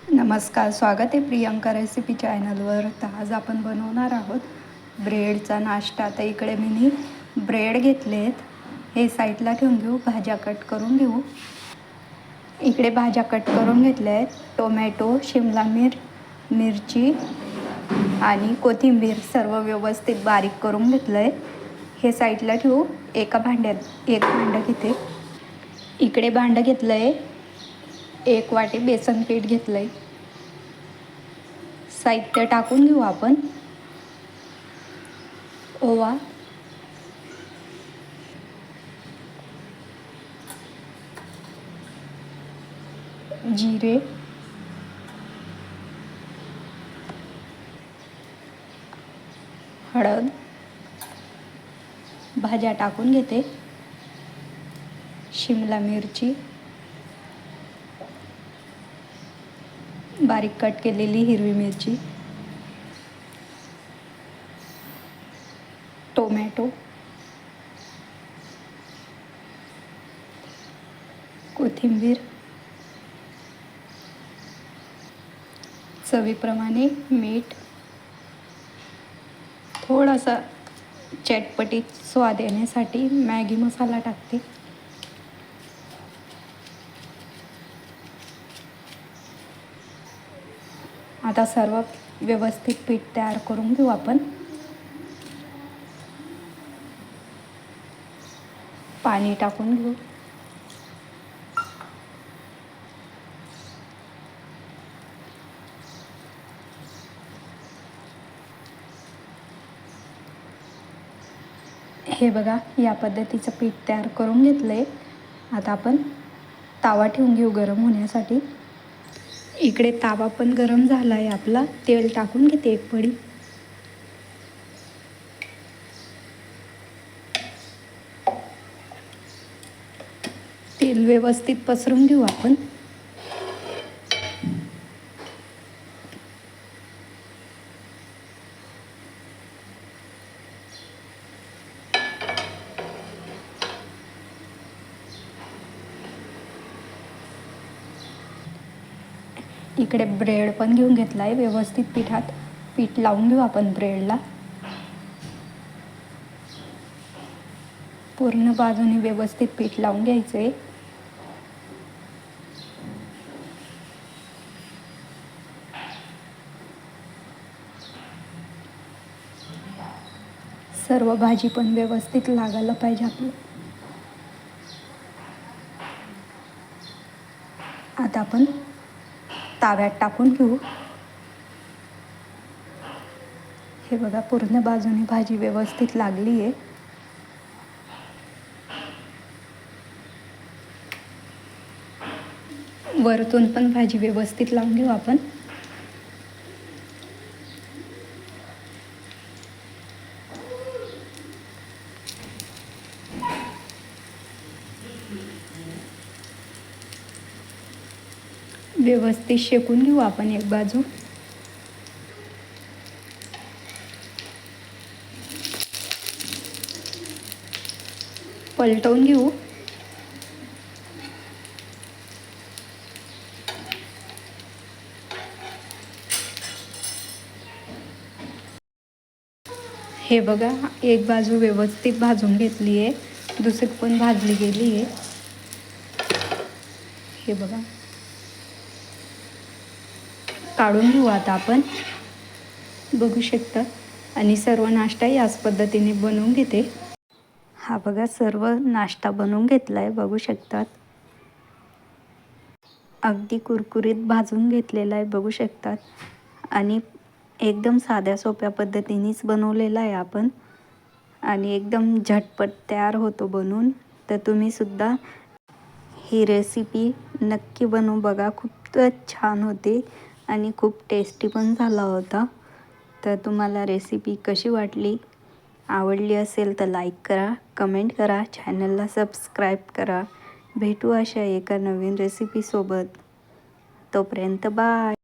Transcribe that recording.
नमस्कार, स्वागत आहे प्रियंका रेसिपी चॅनलवर. तर आज आपण बनवणार आहोत ब्रेडचा नाश्ता. तर इकडे मी ब्रेड घेतले आहेत, हे साईडला ठेवून घेऊ. भाज्या कट करून घेऊ. इकडे भाज्या कट करून घेतल्या आहेत. टोमॅटो, शिमला मिरची आणि कोथिंबीर सर्व व्यवस्थित बारीक करून घेतलं आहे. हे साईडला ठेवू. एका भांड्यात एक भांडं घेते. इकडे भांडं घेतलं आहे, 1 वाटी बेसन पीठ घेतलं आहे. साहित्य टाकून घेऊ आपण. ओवा, जिरे, हळद, भाज्या टाकून घेते. शिमला मिरची, बारीक कट केलेली हिरवी मिरची, टोमॅटो, कोथिंबीर, चवीप्रमाणे मीठ, थोडासा चटपटीत स्वाद येण्यासाठी मॅगी मसाला टाकते. आता सर्व व्यवस्थित पीठ तयार करून घेऊ आपण. पाणी टाकून घेऊ. हे बघा, या पद्धतीचं पीठ तयार करून घेतलं आहे. आता आपण तावा ठेवून घेऊ गरम होण्यासाठी. इकडे तावा पण गरम झाला आहे आपला. तेल टाकून घेते 1 पडी. तेल व्यवस्थित पसरून घेऊ आपण. इकडे ब्रेड पण घेऊन घेतला आहे. व्यवस्थित पीठ लावून घेऊ आपण ब्रेडला. पूर्ण बाजूने व्यवस्थित पीठ लावून घ्यायचं आहे. सर्व भाजी पण व्यवस्थित लागायला पाहिजे आपलं. आता आपण ताव्यात टाकून घेऊ. हे बघा, पूर्ण बाजूने भाजी व्यवस्थित लागली आहे. वरतून पण भाजी व्यवस्थित लावून घेऊ आपण. व्यवस्थित शेकून घेऊ आपण एक बाजू. पलटवून घेऊ. हे बघा, एक बाजू व्यवस्थित भाजून घेतली आहे, दुसरी पण भाजली गेली आहे. हे बघा, काढून घेऊ आता आपण. बघू शकता. आणि सर्व नाश्ता याच पद्धतीने बनवून घेते. हा बघा, सर्व नाश्ता बनवून घेतला आहे, बघू शकतात. अगदी कुरकुरीत भाजून घेतलेला आहे, बघू शकतात. आणि एकदम साध्या सोप्या पद्धतीनेच बनवलेला आहे आपण. आणि एकदम झटपट तयार होतो बनवून. तर तुम्हीसुद्धा ही रेसिपी नक्की बनवून बघा. खूपच छान होते आणि खूप टेस्टी पण झाला होता. तर तुम्हाला रेसिपी कशी वाटली, आवडली असेल तर लाईक करा, कमेंट करा, चॅनलला सबस्क्राईब करा. भेटू अशा एका नवीन रेसिपीसोबत. तोपर्यंत बाय.